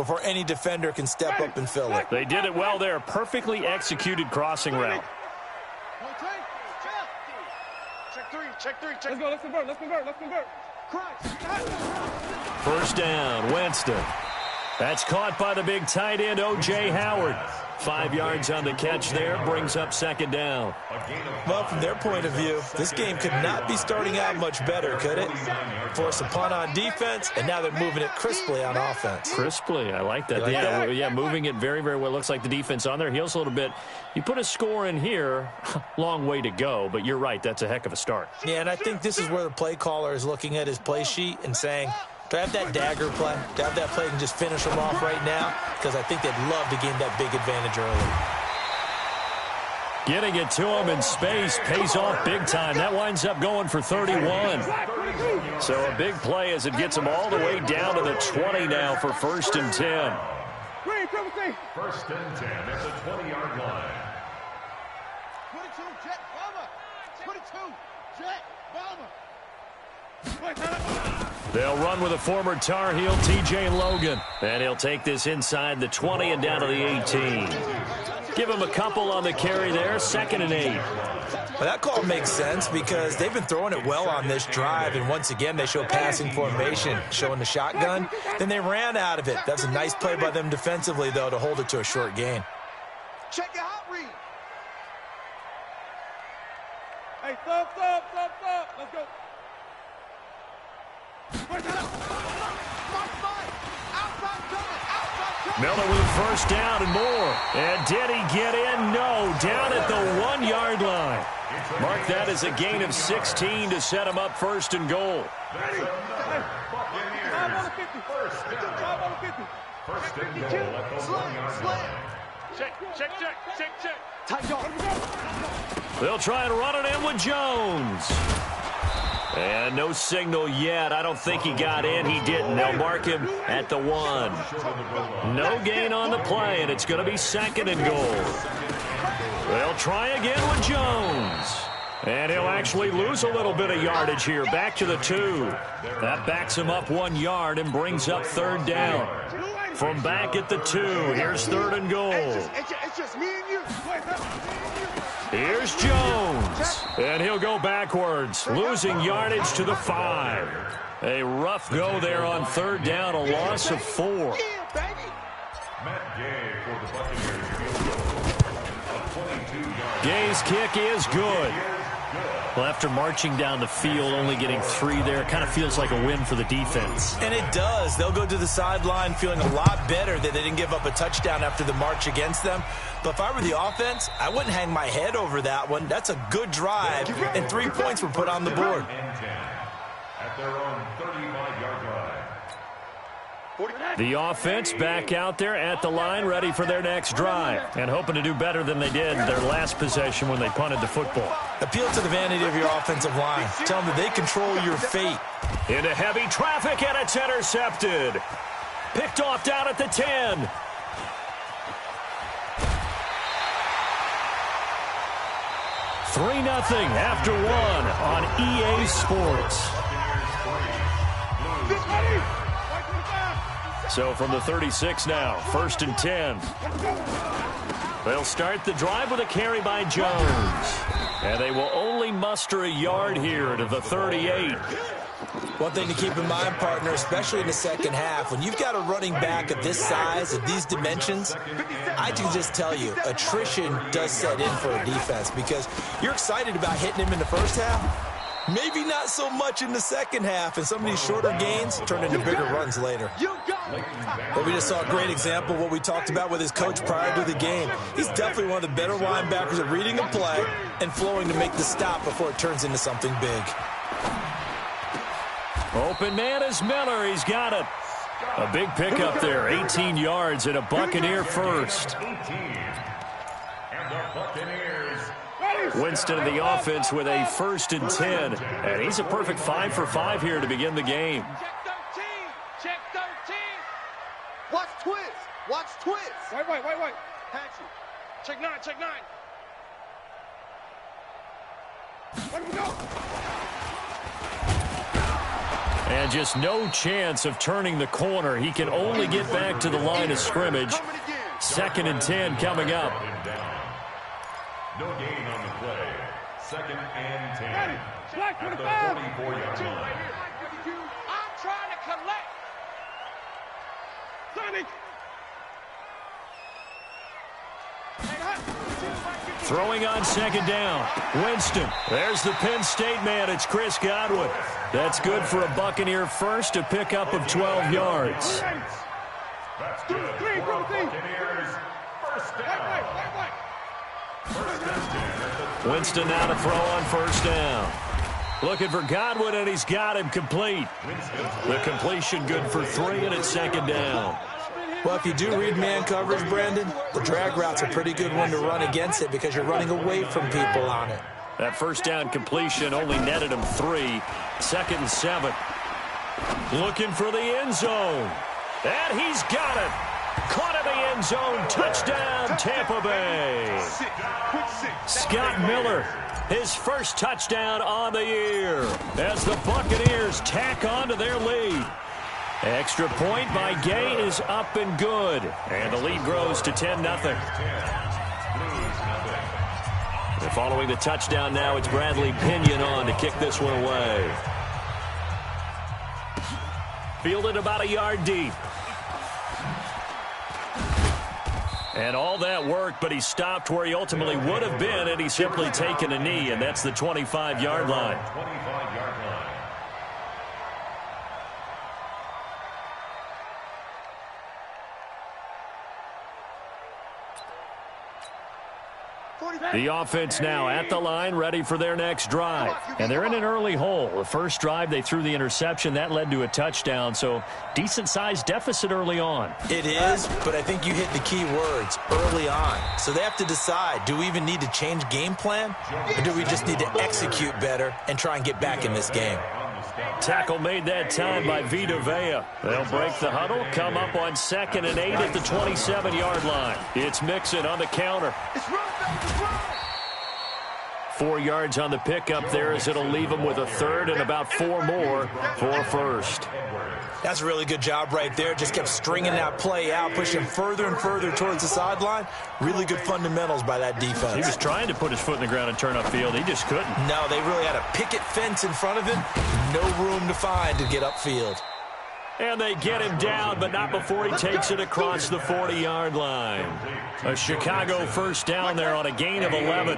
before any defender can step up and fill it. They did it well there. Perfectly executed crossing route. Check three. Let's convert. First down, Winston. That's caught by the big tight end, O.J. Howard. 5 yards on the catch there, brings up second down. Well, from their point of view, this game could not be starting out much better, could it? Force a punt on defense, and now they're moving it crisply on offense. Crisply, I like that. Yeah, moving it very, very well. Looks like the defense on their heels a little bit. You put a score in here, long way to go, but you're right, that's a heck of a start. Yeah, and I think this is where the play caller is looking at his play sheet and saying, do I have that dagger play? Do I have that play and just finish them off right now? Because I think they'd love to gain that big advantage early. Getting it to him in space pays off big time. That winds up going for 31. So a big play as it gets them all the way down to the 20 now for 1st and 10. 1st and 10 at the 20-yard line. 22, Jet, bomber. 22, Jet, bomber. They'll run with a former Tar Heel, T.J. Logan. And he'll take this inside the 20 and down to the 18. Give him a couple on the carry there, 2nd and 8. Well, that call makes sense because they've been throwing it well on this drive, and once again they show passing formation, showing the shotgun. Then they ran out of it. That's a nice play by them defensively, though, to hold it to a short gain. Check your hot read. Hey, stop. Let's go. Miller with first down and more. And did he get in? No. Down at the 1-yard line. Mark that as a gain of 16 to set him up 1st and goal. That's a First and goal at the 1-yard line. Check. Tight yard. They'll try and run it in with Jones. And no signal yet. I don't think he got in. He didn't. They'll mark him at the 1. No gain on the play, and it's going to be 2nd and goal. They'll try again with Jones. And he'll actually lose a little bit of yardage here. Back to the 2. That backs him up 1 yard and brings up 3rd down. From back at the 2, here's 3rd and goal. It's just me and you. Here's Jones, and he'll go backwards, losing yardage to the 5. A rough go there on 3rd down, a loss of 4. Matt Gay for the Buccaneers. Gay's kick is good. Well, after marching down the field, only getting 3 there, kind of feels like a win for the defense. And it does. They'll go to the sideline feeling a lot better that they didn't give up a touchdown after the march against them. But if I were the offense, I wouldn't hang my head over that one. That's a good drive, and 3 points were put on the board. At their own 35-yard line. The offense back out there at the line, ready for their next drive, and hoping to do better than they did their last possession when they punted the football. Appeal to the vanity of your offensive line. Tell them that they control your fate. Into heavy traffic, and it's intercepted. Picked off down at the 10. $3-0 after 1 on EA Sports. So from the 36 now, 1st and 10. They'll start the drive with a carry by Jones. And they will only muster a yard here to the 38. One thing to keep in mind, partner, especially in the second half, when you've got a running back of this size, of these dimensions, I can just tell you, attrition does set in for a defense because you're excited about hitting him in the first half. Maybe not so much in the second half, and some of these shorter gains turn into bigger runs later. But we just saw a great example of what we talked about with his coach prior to the game. He's definitely one of the better linebackers at reading a play and flowing to make the stop before it turns into something big. Open man is Miller. He's got it. A big pickup there, 18 yards and a Buccaneer first. Winston in the offense with a 1st and 10. And he's a perfect 5 for 5 here to begin the game. Check 13. Watch twist. Watch twist. Wait. Patchy. Check 9. Let him go. And just no chance of turning the corner. He can only get back to the line of scrimmage. 2nd and 10 coming up. No gain on the play. 2nd and 10. At the 44-yard line. I'm trying to collect. Sonny. Throwing on 2nd down. Winston. There's the Penn State man. It's Chris Godwin. That's good for a Buccaneer first, a pickup of 12 yards. That's good for Buccaneers. First down. Winston now to throw on 1st down. Looking for Godwin, and he's got him complete. The completion good for 3, and it's 2nd down. Well, if you do read man coverage, Brandon, the drag route's a pretty good one to run against it because you're running away from people on it. That 1st down completion only netted him 3. 2nd and 7. Looking for the end zone. And he's got it. Caught in the end zone. Touchdown, Tampa Bay. Scott Miller, his first touchdown on the year as the Buccaneers tack on to their lead. Extra point by Gay is up and good. And the lead grows to 10-0. Following the touchdown now, it's Bradley Pinion on to kick this one away. Fielded about a yard deep. And all that work, but he stopped where he ultimately would have been, and he's simply taken a knee, and that's the 25-yard line. 25-yard line. The offense now at the line, ready for their next drive. And they're in an early hole. The first drive, they threw the interception. That led to a touchdown, so decent-sized deficit early on. It is, but I think you hit the key words, early on. So they have to decide, do we even need to change game plan, or do we just need to execute better and try and get back in this game? Tackle made that time by Vita Vea. They'll break the huddle, come up on 2nd and 8 at the 27-yard line. It's Mixon on the counter. 4 yards on the pickup there as it'll leave him with a 3rd and about 4 more for 1st. That's a really good job right there. Just kept stringing that play out, pushing further and further towards the sideline. Really good fundamentals by that defense. He was trying to put his foot in the ground and turn upfield. He just couldn't. No, they really had a picket fence in front of him. No room to find to get upfield. And they get him down, but not before he takes it across the 40-yard line. A Chicago 1st down there on a gain of 11.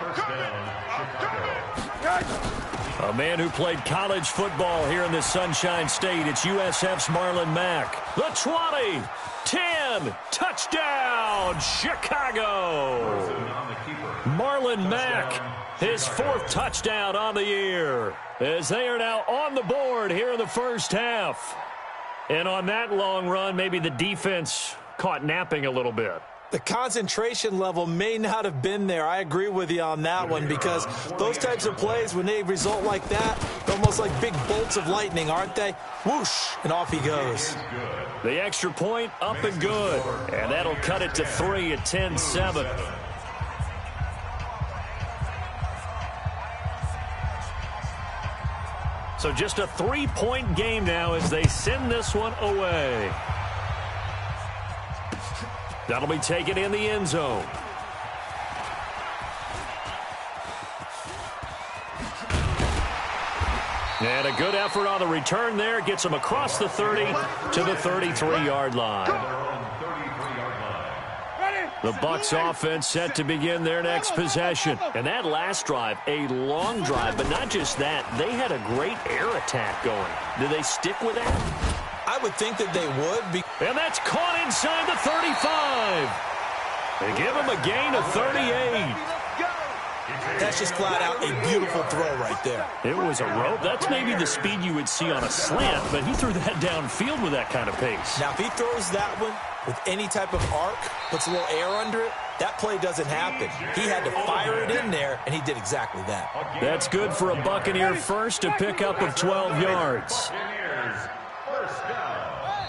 First down, Chicago. A man who played college football here in the Sunshine State. It's USF's Marlon Mack. The 20, 10, touchdown, Chicago. Marlon Mack, his 4th touchdown on the year, as they are now on the board here in the first half. And on that long run, maybe the defense caught napping a little bit. The concentration level may not have been there. I agree with you on that one because those types of plays, when they result like that, they're almost like big bolts of lightning, aren't they? Whoosh, and off he goes. The extra point up and good, and that'll cut it to 3 at 10-7. So just a 3-point game now as they send this one away. That'll be taken in the end zone. And a good effort on the return there. Gets him across the 30 to the 33-yard line. The Bucs offense set to begin their next possession. And that last drive, a long drive, but not just that. They had a great air attack going. Do they stick with that? I would think that they would. And that's caught inside the 35. They give him a gain of 38. That's just flat out a beautiful throw right there. It was a rope. That's maybe the speed you would see on a slant, but he threw that downfield with that kind of pace. Now, if he throws that one with any type of arc, puts a little air under it, that play doesn't happen. He had to fire it in there, and he did exactly that. That's good for a Buccaneer first, a pickup of 12 yards.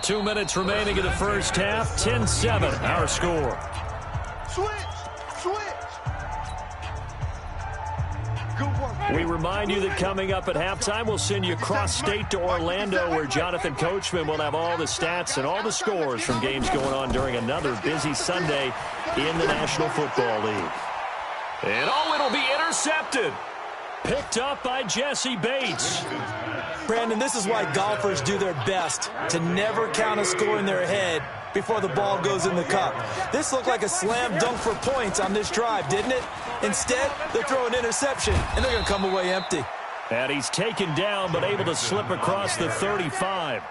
2 minutes remaining in the first half. 10-7, our score. Switch. Good work. We remind you that coming up at halftime, we'll send you cross-state to Orlando, where Jonathan Coachman will have all the stats and all the scores from games going on during another busy Sunday in the National Football League. And it'll be intercepted. Picked up by Jesse Bates. Brandon, this is why golfers do their best to never count a score in their head before the ball goes in the cup. This looked like a slam dunk for points on this drive, didn't it? Instead, they throw an interception, and they're going to come away empty. And he's taken down, but able to slip across the 35.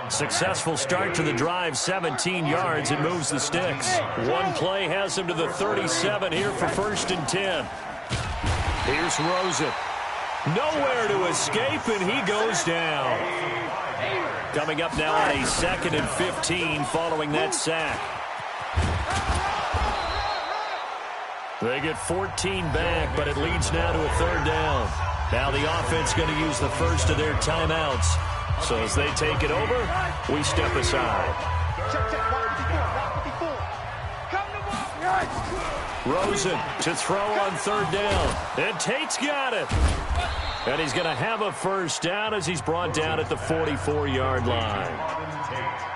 Successful start to the drive, 17 yards, and moves the sticks. One play has him to the 37 here for 1st and 10. Here's Rosen. Nowhere to escape, and he goes down. Coming up now on a 2nd and 15 following that sack. They get 14 back, but it leads now to a 3rd down. Now the offense going to use the first of their timeouts. So as they take it over, we step aside. Rosen to throw on 3rd down. And Tate's got it. And he's going to have a 1st down as he's brought down at the 44-yard line.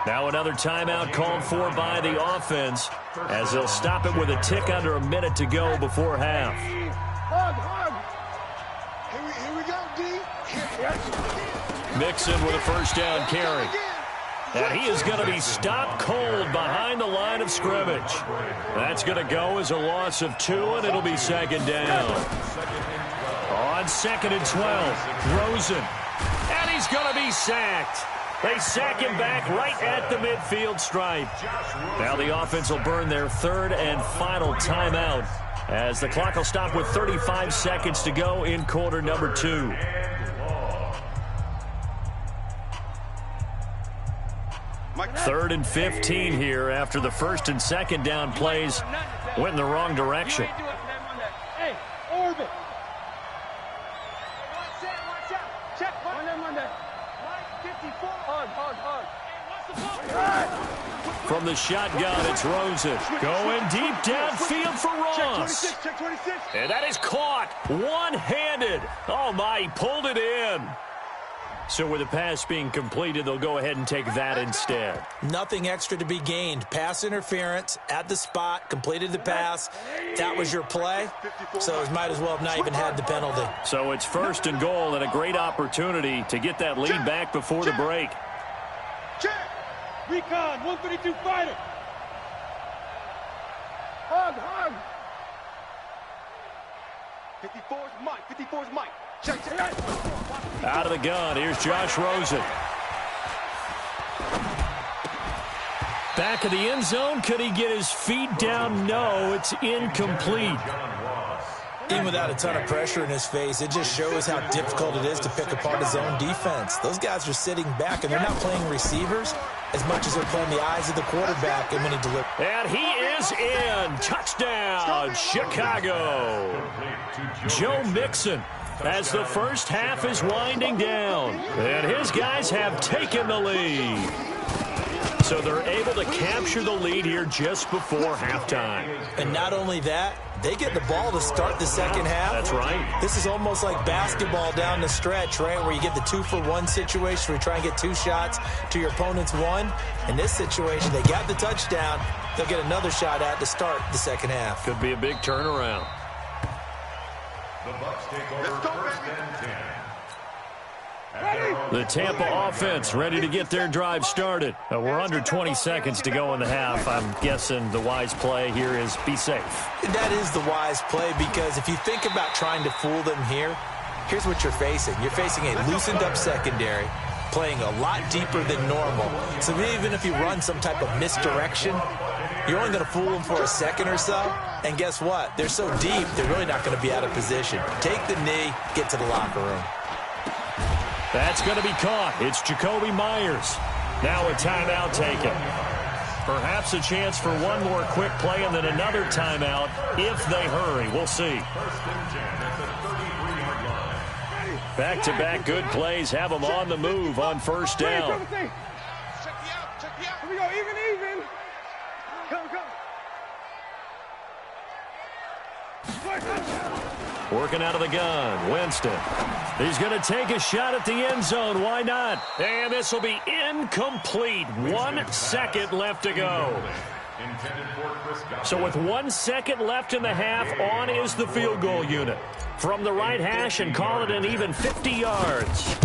Now another timeout called for by the offense as they'll stop it with a tick under a minute to go before half. Here we go, D. Mixon with a 1st down carry. And he is going to be stopped cold behind the line of scrimmage. That's going to go as a loss of 2, and it'll be 2nd down. On 2nd and 12, Rosen. And he's going to be sacked. They sack him back right at the midfield stripe. Now the offense will burn their 3rd and final timeout as the clock will stop with 35 seconds to go in quarter number 2. Third and 15 here after the 1st and 2nd down plays went in the wrong direction. Hey, orbit. Watch out. Check. Monday. 54. Hard. From the shotgun, it's Rosen. Going deep downfield for Ross. Check 26. And that is caught one-handed. Oh, my, he pulled it in. So with the pass being completed, they'll go ahead and take that instead. Nothing extra to be gained. Pass interference at the spot, completed the pass. That was your play, so it might as well have not even had the penalty. So it's 1st and goal and a great opportunity to get that lead back before the break. Check. Recon, 132 fighter. Hug. 54's Mike. Check. Out of the gun, here's Josh Rosen. Back of the end zone, could he get his feet down? No, it's incomplete. Even without a ton of pressure in his face, it just shows how difficult it is to pick apart his own defense. Those guys are sitting back, and they're not playing receivers as much as they're playing the eyes of the quarterback and when he delivers. And he is in. Touchdown, Chicago. Joe Mixon as the first half is winding down. And his guys have taken the lead. So they're able to capture the lead here just before halftime. And not only that, they get the ball to start the second half. That's right. This is almost like basketball down the stretch, right, where you get the 2-for-1 situation where you try and get 2 shots to your opponent's 1. In this situation, they got the touchdown. They'll get another shot at to start the second half. Could be a big turnaround. The Bucs take over 1st and 10. The Tampa offense ready to get their drive started. We're under 20 seconds to go in the half. I'm guessing the wise play here is be safe. That is the wise play, because if you think about trying to fool them here, here's what you're facing. You're facing a loosened up secondary, playing a lot deeper than normal. So even if you run some type of misdirection, you're only going to fool them for a second or so. And guess what? They're so deep, they're really not going to be out of position. Take the knee, get to the locker room. That's going to be caught. It's Jacoby Myers. Now a timeout taken. Perhaps a chance for one more quick play and then another timeout if they hurry. We'll see. Back-to-back good plays have them on the move on 1st down. Check me out. Here we go, even. Come. Working out of the gun, Winston. He's going to take a shot at the end zone. Why not? And this will be incomplete. 1 second left to go. So with 1 second left in the half, on is the field goal unit. From the right hash and call it an even 50 yards.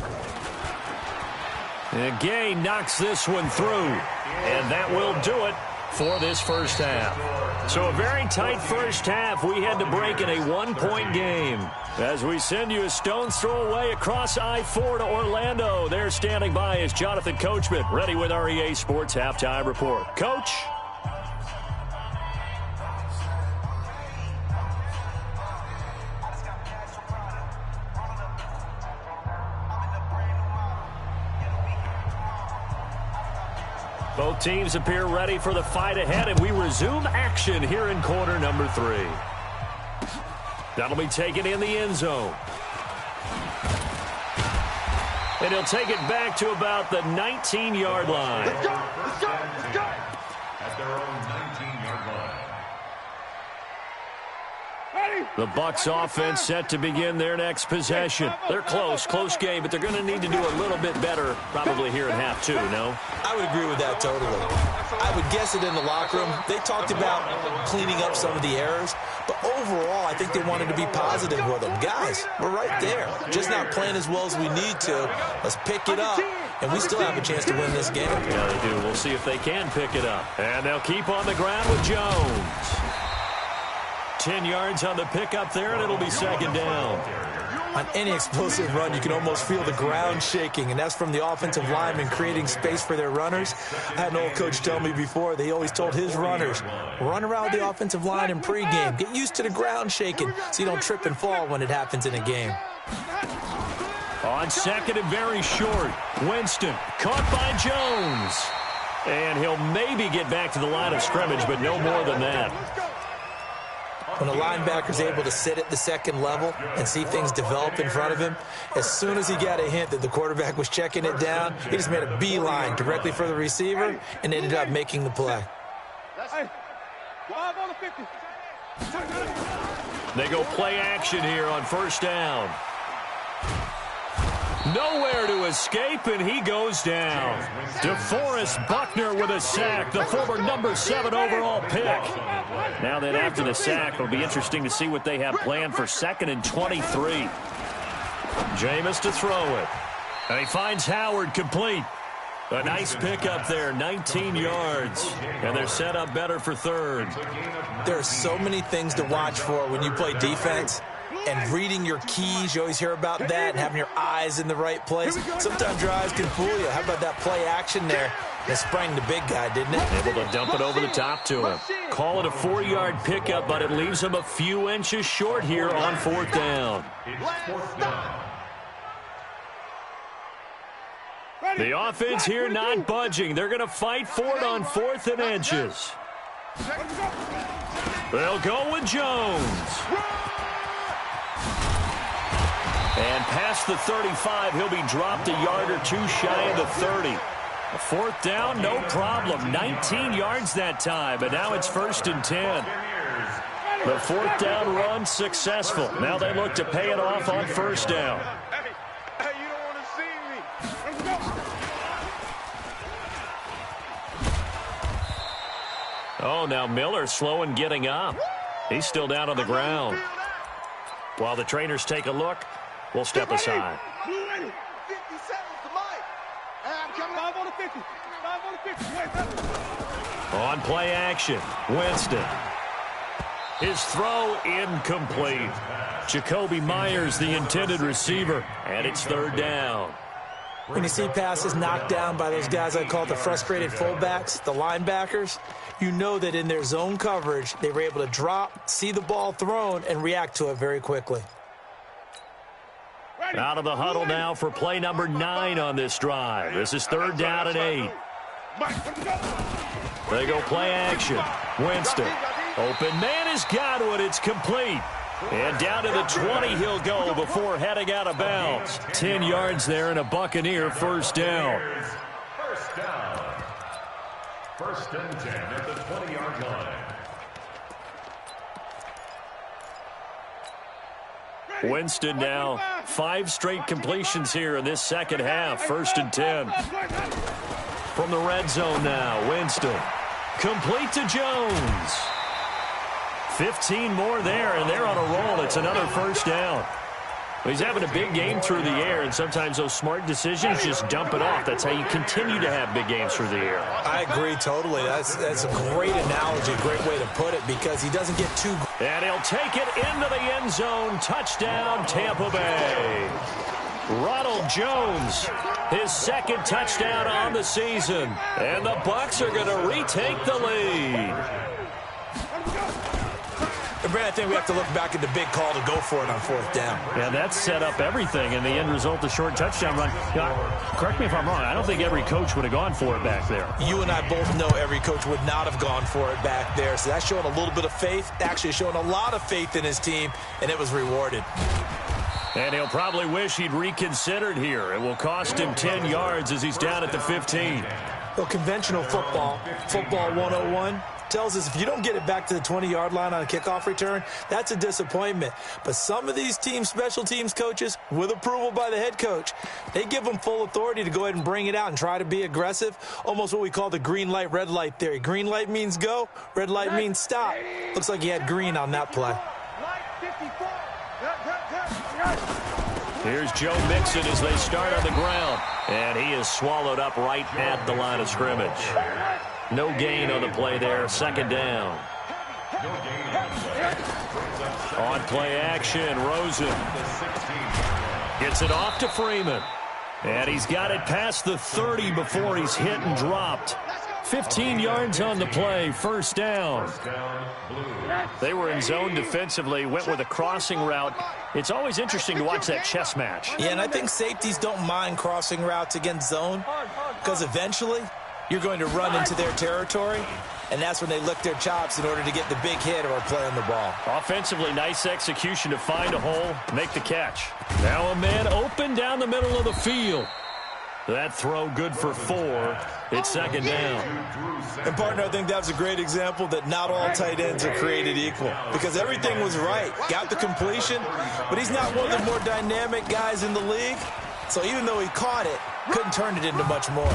And Gay knocks this one through. And that will do it for this first half. So a very tight first half. We had to break in a 1-point game. As we send you a stone's throw away across I-4 to Orlando. There standing by is Jonathan Coachman, ready with our EA Sports Halftime Report. Coach? Both teams appear ready for the fight ahead, and we resume action here in quarter number 3. That'll be taken in the end zone. And he'll take it back to about the 19-yard line. Let's go! Let's go! Let's go! At their own 19-yard line. The Bucs offense set to begin their next possession. They're close game, but they're going to need to do a little bit better probably here in half 2, no? I would agree with that totally. I would guess it in the locker room. They talked about cleaning up some of the errors, but overall, I think they wanted to be positive with them. Guys, we're right there. Just not playing as well as we need to. Let's pick it up, and we still have a chance to win this game. Yeah, they do. We'll see if they can pick it up. And they'll keep on the ground with Jones. 10 yards on the pickup there, and it'll be second down. On any explosive run, you can almost feel the ground shaking, and that's from the offensive linemen creating space for their runners. I had an old coach tell me before, they always told his runners, run around the offensive line in pregame. Get used to the ground shaking so you don't trip and fall when it happens in a game. On second and very short, Winston caught by Jones. And he'll maybe get back to the line of scrimmage, but no more than that. When a linebacker's able to sit at the second level and see things develop in front of him, as soon as he got a hint that the quarterback was checking it down, he just made a beeline directly for the receiver and ended up making the play. They go play action here on first down. Nowhere to escape, and he goes down. DeForest Buckner with a sack, the former number 7 overall pick. Now that after the sack, it'll be interesting to see what they have planned for 2nd and 23. Jameis to throw it. And he finds Howard complete. A nice pickup there, 19 yards. And they're set up better for 3rd. There are so many things to watch for when you play defense. And reading your keys, you always hear about that, and having your eyes in the right place. Sometimes your eyes can fool you. How about that play action there? It sprang the big guy, didn't it? Able to dump it over the top to him. Call it a 4-yard pickup, but it leaves him a few inches short here on 4th down. The offense here not budging. They're going to fight for it on 4th and inches. They'll go with Jones. And past the 35, he'll be dropped a yard or two shy of the 30. A 4th down, no problem. 19 yards that time, but now it's 1st and 10. The 4th down run successful. Now they look to pay it off on 1st down. Hey, you don't want to see me. Let's go. Oh, now Miller slow in getting up. He's still down on the ground. While the trainers take a look, we'll step aside. 50 seconds to Mike. I'm coming. 5 on the 50. 5 on the 50. On play action, Winston. His throw incomplete. Jacoby Myers, the intended receiver, and it's 3rd down. When you see passes knocked down by those guys I call the frustrated fullbacks, the linebackers, you know that in their zone coverage, they were able to drop, see the ball thrown, and react to it very quickly. Out of the huddle now for play number 9 on this drive. This is 3rd down and 8. They go play action. Winston. Open man has got it. It's complete. And down to the 20 he'll go before heading out of bounds. 10 yards there and a Buccaneer 1st down. 1st and 10 at the 20-yard line. Winston now 5 straight completions here in this second half. 1st and 10. From the red zone now, Winston. Complete to Jones. 15 more there, and they're on a roll. It's another 1st down. He's having a big game through the air, and sometimes those smart decisions just dump it off. That's how you continue to have big games through the air. I agree totally. That's a great analogy, a great way to put it, because he doesn't get too... And he'll take it into the end zone. Touchdown, Tampa Bay. Ronald Jones, his 2nd touchdown on the season. And the Bucs are going to retake the lead. Brad, I think we have to look back at the big call to go for it on 4th down. Yeah, that set up everything, and the end result, the short touchdown run. Correct me if I'm wrong. I don't think every coach would have gone for it back there. You and I both know every coach would not have gone for it back there. So that's showing a little bit of faith, actually showing a lot of faith in his team, and it was rewarded. And he'll probably wish he'd reconsidered here. It will cost him 10 yards as he's down at the 15. Well, conventional football 101, tells us if you don't get it back to the 20-yard line on a kickoff return, that's a disappointment. But some of these special teams coaches, with approval by the head coach, they give them full authority to go ahead and bring it out and try to be aggressive, almost what we call the green light, red light theory. Green light means go, red light means stop. Looks like he had green on that play. Here's Joe Mixon as they start on the ground, and he is swallowed up right at the line of scrimmage. No gain on the play there. 2nd down. On play action, Rosen gets it off to Freeman. And he's got it past the 30 before he's hit and dropped. 15 yards on the play, 1st down. They were in zone defensively, went with a crossing route. It's always interesting to watch that chess match. Yeah, and I think safeties don't mind crossing routes against zone, because eventually you're going to run into their territory, and that's when they lick their chops in order to get the big hit or play on the ball. Offensively, nice execution to find a hole, make the catch. Now a man open down the middle of the field. That throw good for 4. It's 2nd down. And, partner, I think that was a great example that not all tight ends are created equal, because everything was right. Got the completion, but he's not one of the more dynamic guys in the league. So even though he caught it, couldn't turn it into much more.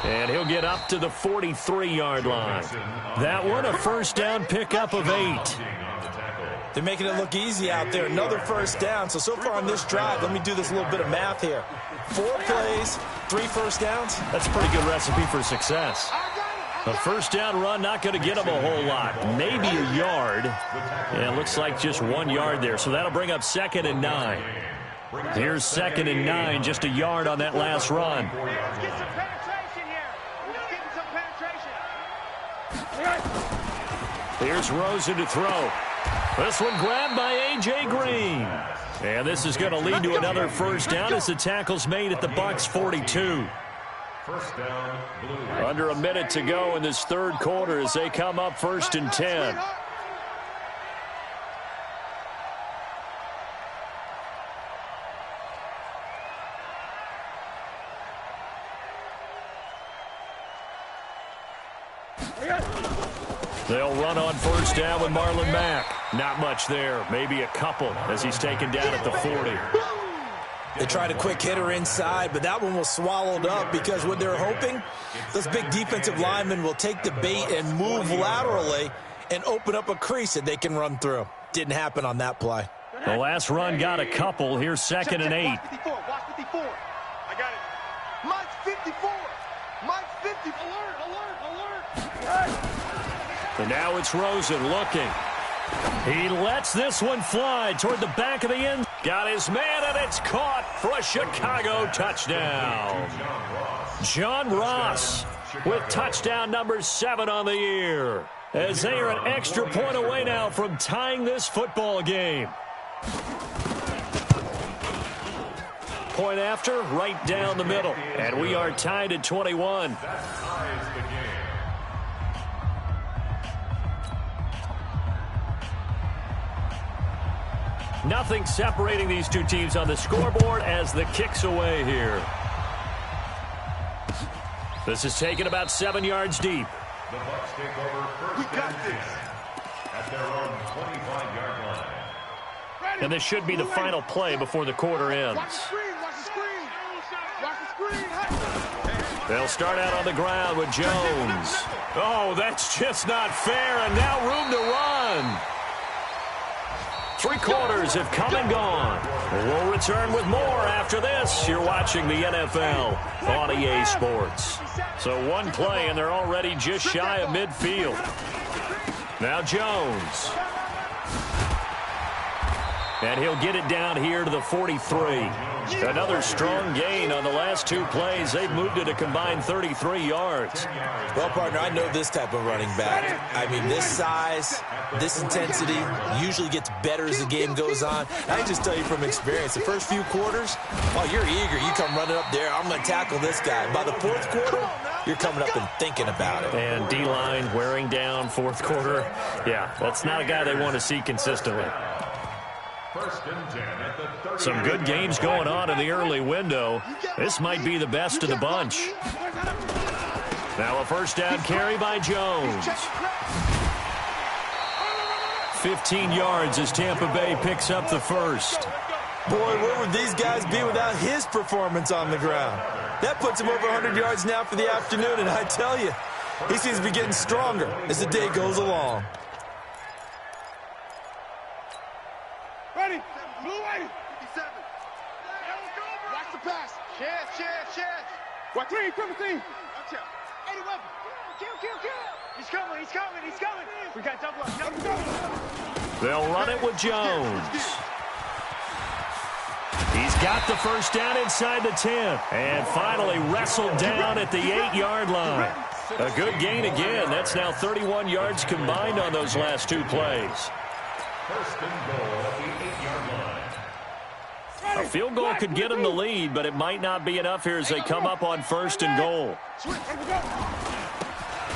And he'll get up to the 43-yard line. That one, a 1st down pickup of 8. They're making it look easy out there. Another 1st down. So far on this drive, let me do this little bit of math here. 4 plays, 3 1st downs. That's a pretty good recipe for success. A 1st down run, not going to get him a whole lot. Maybe a yard. And it looks like just 1 yard there. So that'll bring up 2nd and 9. Here's 2nd and 9, just a yard on that last run. Let's get some penetration here. Let's get some penetration. Here's Rosen to throw. This one grabbed by A.J. Green. And this is going to lead to another 1st down as the tackle's made at the Bucs 42. 1st down, Blue. Under a minute to go in this 3rd quarter as they come up 1st and 10. They'll run on 1st down with Marlon Mack. Not much there. Maybe a couple as he's taken down at the 40. They tried a quick hitter inside, but that one was swallowed up because what they're hoping, those big defensive linemen will take the bait and move laterally and open up a crease that they can run through. Didn't happen on that play. The last run got a couple. Here's 2nd and 8. Watch 54. Watch 54. I got it. Mike's 54. Mike's 50. Alert. And now it's Rosen looking. He lets this one fly toward the back of the end. Got his man, and it's caught for a Chicago touchdown. John Ross with touchdown number 7 on the year, as they are an extra point away now from tying this football game. Point after, right down the middle. And we are tied at 21. Nothing separating these two teams on the scoreboard as the kick's away here. This is taken about 7 yards deep. The Bucs take over 1st and 10 at their own 25-yard line. And this should be the final play before the quarter ends. Watch the screen. Watch the screen. Watch the screen. They'll start out on the ground with Jones. Oh, that's just not fair, and now room to run. 3 quarters have come and gone. We'll return with more after this. You're watching the NFL on EA Sports. So one play, and they're already just shy of midfield. Now Jones. And he'll get it down here to the 43. Another strong gain on the last 2 plays. They've moved it a combined 33 yards. Well, partner, I know this type of running back. I mean, this size, this intensity usually gets better as the game goes on. I can just tell you from experience, the first few quarters, oh, you're eager. You come running up there, I'm going to tackle this guy. By the 4th quarter, you're coming up and thinking about it. And D-line wearing down 4th quarter. Yeah, that's not a guy they want to see consistently. Some good games going on in the early window. This might be the best of the bunch. Now a first down carry by Jones. 15 yards as Tampa Bay picks up the first. Boy, where would these guys be without his performance on the ground? That puts him over 100 yards now for the afternoon, and I tell you, he seems to be getting stronger as the day goes along. Ready. Blue 80. 57. Watch the pass. Chance. Watch 3, 17. Watch out. 81. Kill. He's coming. We got double up. They'll run it with Jones. He's got the first down inside the 10. And finally wrestled down at the 8-yard line. A good gain again. That's now 31 yards combined on those last 2 plays. First and goal at the 8-yard line. A field goal could get them the lead, but it might not be enough here as they come up on 1st and goal.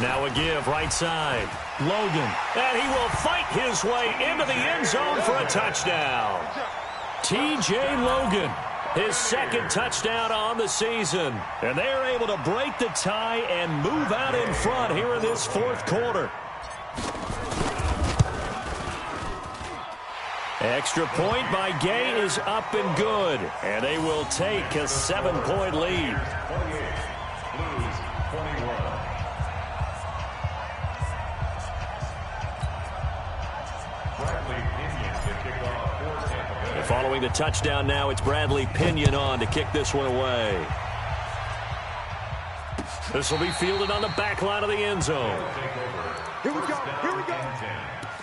Now a give right side. Logan. And he will fight his way into the end zone for a touchdown. T.J. Logan, his 2nd touchdown on the season. And they are able to break the tie and move out in front here in this 4th quarter. Extra point by Gay is up and good. And they will take a 7-point lead. 28. Blues 21. Bradley Pinion to kick off for Tampa Bay. And following the touchdown now, it's Bradley Pinion on to kick this one away. This will be fielded on the back line of the end zone. Here we go.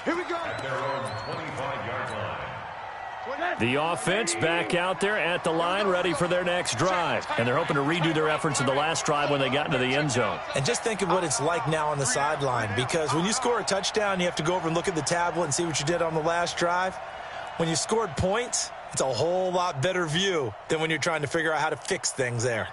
At their own 25-yard line. The offense back out there at the line, ready for their next drive. And they're hoping to redo their efforts in the last drive when they got into the end zone. And just think of what it's like now on the sideline, because when you score a touchdown, you have to go over and look at the tablet and see what you did on the last drive. When you scored points, it's a whole lot better view than when you're trying to figure out how to fix things there.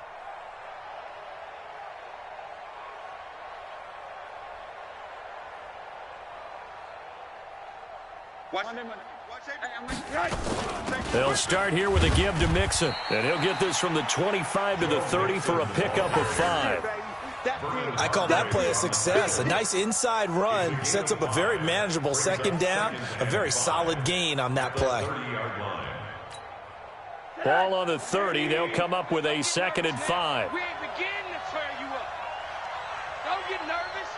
They'll start here with a give to Mixon. And he'll get this from the 25 to the 30 for a pickup of 5. I call that play a success. A nice inside run sets up a very manageable 2nd down. A very solid gain on that play. Ball on the 30. They'll come up with a 2nd and 5. We ain't beginning to tear you up. Don't get nervous.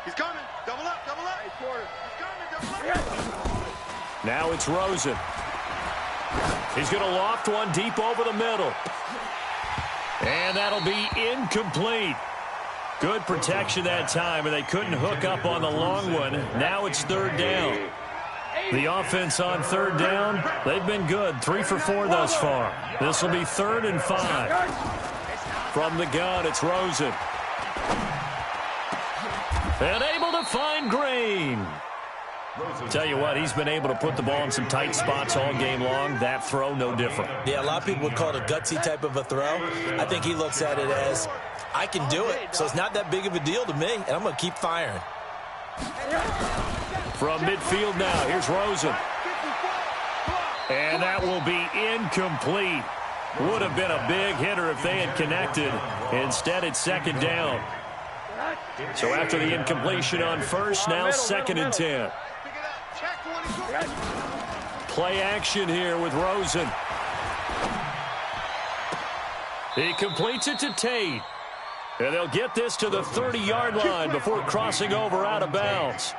He's coming. Double up. He's coming. Double up. Now it's Rosen. He's going to loft one deep over the middle. And that'll be incomplete. Good protection that time, and they couldn't hook up on the long one. Now it's 3rd down. The offense on 3rd down, they've been good. 3 for 4 thus far. This will be 3rd and 5. From the gun, it's Rosen. And able to find Green. Tell you what, he's been able to put the ball in some tight spots all game long. That throw, no different. Yeah, a lot of people would call it a gutsy type of a throw. I think he looks at it as, I can do it, so it's not that big of a deal to me, and I'm going to keep firing. From midfield now, here's Rosen. And that will be incomplete. Would have been a big hitter if they had connected. Instead, it's 2nd down. So after the incompletion on 1st, now 2nd and 10. Play action here with Rosen. He completes it to Tate. And they'll get this to the 30-yard line before crossing over out of bounds.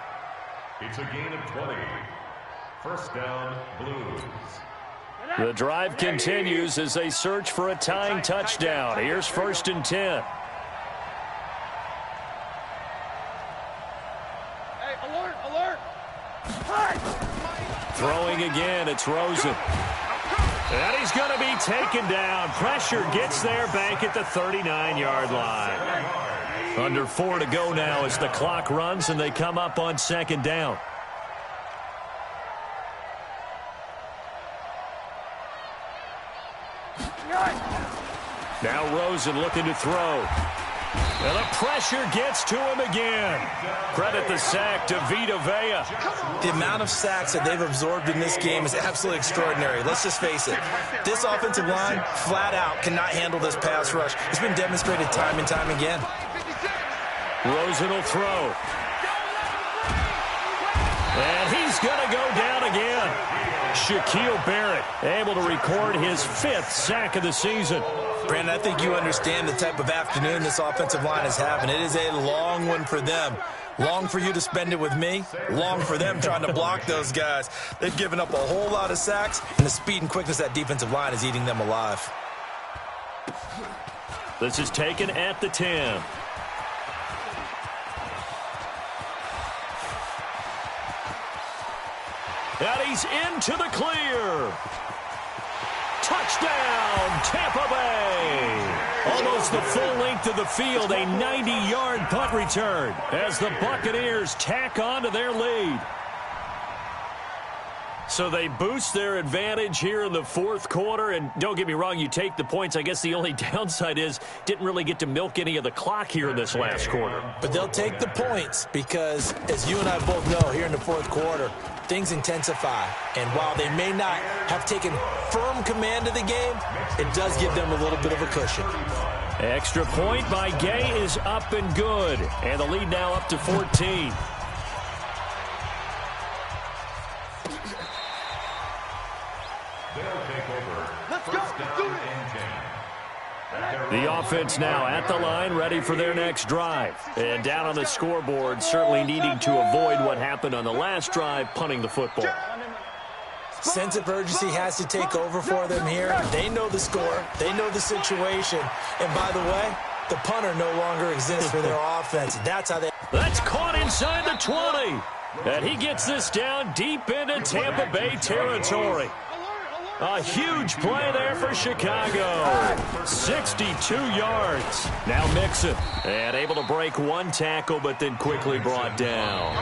It's a gain of 20. First down, Blues. The drive continues as they search for a tying touchdown. Here's 1st and 10. Hey, alert, alert. Throwing again, it's Rosen. And he's going to be taken down. Pressure gets there back at the 39-yard line. Under 4 to go now as the clock runs and they come up on 2nd down. Now Rosen looking to throw. And the pressure gets to him again. Credit the sack to Vita Vea. The amount of sacks that they've absorbed in this game is absolutely extraordinary. Let's just face it. This offensive line, flat out, cannot handle this pass rush. It's been demonstrated time and time again. Rosen will throw. And he's going to go down again. Shaquille Barrett able to record his 5th sack of the season. Brandon, I think you understand the type of afternoon this offensive line is having. It is a long one for them. Long for you to spend it with me. Long for them trying to block those guys. They've given up a whole lot of sacks, and the speed and quickness of that defensive line is eating them alive. This is taken at the 10. And he's into the clear. Touchdown, Tampa Bay. Almost the full length of the field, a 90-yard punt return as the Buccaneers tack on to their lead. So they boost their advantage here in the 4th quarter. And don't get me wrong, you take the points. I guess the only downside is didn't really get to milk any of the clock here in this last quarter. But they'll take the points because, as you and I both know, here in the 4th quarter, things intensify. And while they may not have taken firm command of the game, it does give them a little bit of a cushion. Extra point by Gay is up and good. And the lead now up to 14. The offense now at the line, ready for their next drive. And down on the scoreboard, certainly needing to avoid what happened on the last drive, punting the football. Sense of urgency has to take over for them here. They know the score. They know the situation. And by the way, the punter no longer exists for their offense. That's how they... That's caught inside the 20. And he gets this down deep into Tampa Bay territory. A huge play there for Chicago. 62 yards. Now Mixon. And able to break one tackle, but then quickly brought down.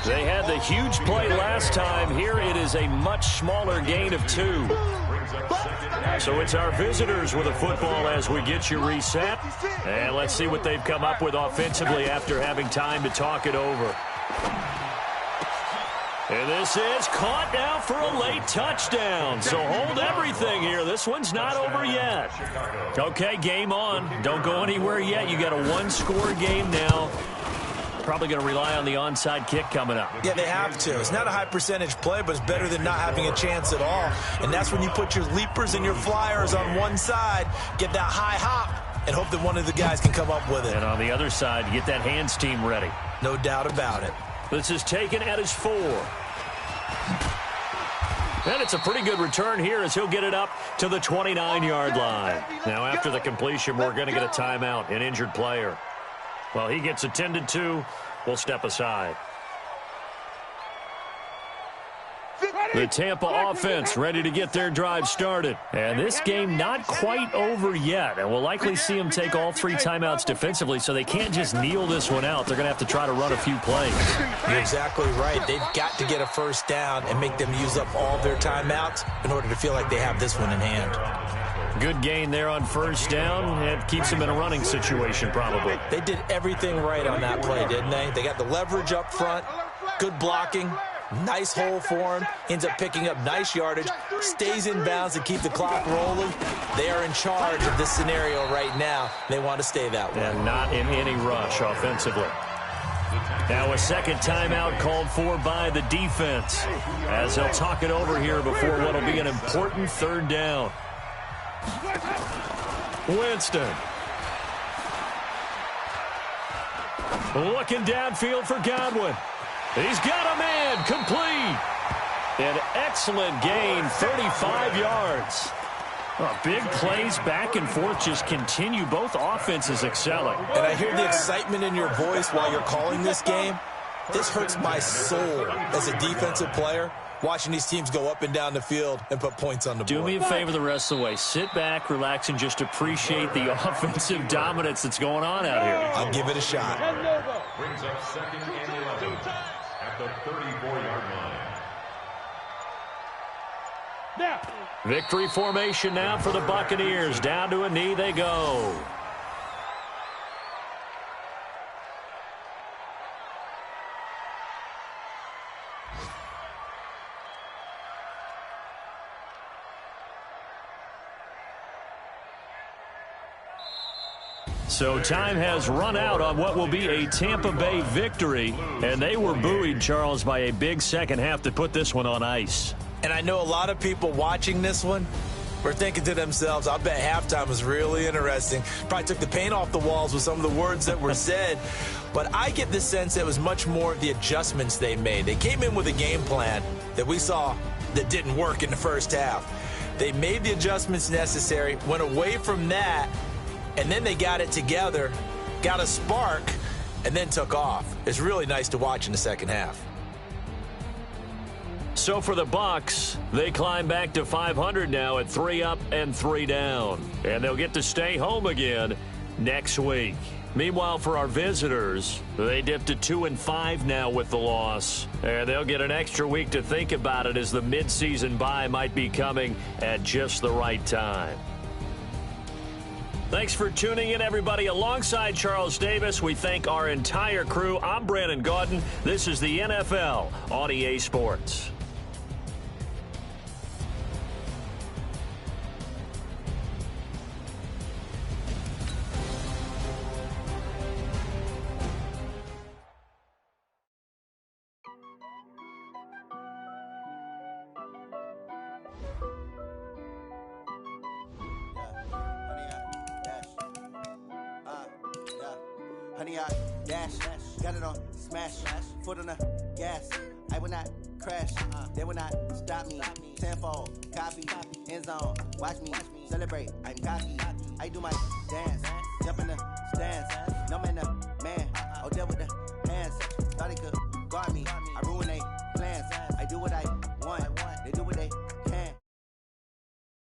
They had the huge play last time. Here it is a much smaller gain of 2. So it's our visitors with a football as we get you reset. And let's see what they've come up with offensively after having time to talk it over. And this is caught now for a late touchdown. So hold everything here. This one's not over yet. Okay, game on. Don't go anywhere yet. You got a one-score game now. Probably going to rely on the onside kick coming up. Yeah, they have to. It's not a high-percentage play, but it's better than not having a chance at all. And that's when you put your leapers and your flyers on one side, get that high hop, and hope that one of the guys can come up with it. And on the other side, get that hands team ready. No doubt about it. This is taken at his 4. And it's a pretty good return here as he'll get it up to the 29-yard line. Now, after the completion, we're going to get a timeout, an injured player. Well, he gets attended to. We'll step aside. The Tampa offense ready to get their drive started. And this game not quite over yet. And we'll likely see them take all 3 timeouts defensively, so they can't just kneel this one out. They're going to have to try to run a few plays. You're exactly right. They've got to get a first down and make them use up all their timeouts in order to feel like they have this one in hand. Good gain there on first down. It keeps them in a running situation probably. They did everything right on that play, didn't they? They got the leverage up front, good blocking. Nice hole for him. Ends up picking up nice yardage. Stays in bounds to keep the clock rolling. They are in charge of this scenario right now. They want to stay that way. And not in any rush offensively. Now a second timeout called for by the defense as they'll talk it over here before what will be an important third down. Winston. Looking downfield for Godwin. He's got a man. Complete. An excellent gain, 35 yards. Big plays back and forth just continue. Both offenses excelling. And I hear the excitement in your voice while you're calling this game. This hurts my soul as a defensive player, watching these teams go up and down the field and put points on the board. Do me a favor the rest of the way. Sit back, relax, and just appreciate the offensive dominance that's going on out here. I'll give it a shot. Brings up second and 11 at the 34-yard line. Victory formation now for the Buccaneers. Down to a knee they go. So time has run out on what will be a Tampa Bay victory. And they were buoyed, Charles, by a big second half to put this one on ice. And I know a lot of people watching this one were thinking to themselves, I bet halftime was really interesting. Probably took the paint off the walls with some of the words that were said. But I get the sense it was much more the adjustments they made. They came in with a game plan that we saw that didn't work in the first half. They made the adjustments necessary, went away from that, and then they got it together, got a spark, and then took off. It's really nice to watch in the second half. So for the Bucs, they climb back to 500 now at 3 up and 3 down. And they'll get to stay home again next week. Meanwhile, for our visitors, they dipped to 2-5 now with the loss. And they'll get an extra week to think about it as the midseason bye might be coming at just the right time. Thanks for tuning in, everybody. Alongside Charles Davis, we thank our entire crew. I'm Brandon Gaudin. This is the NFL on EA Sports. Honey, I dash, got it on smash, foot on the gas. I will not crash, they will not stop me. Tenfold, copy, end zone, watch me celebrate. I'm cocky, I do my dance, jump in the stands. No man, the man, oh, deal with the hands. Thought they could guard me, I ruin they plans. I do what I want, they do what they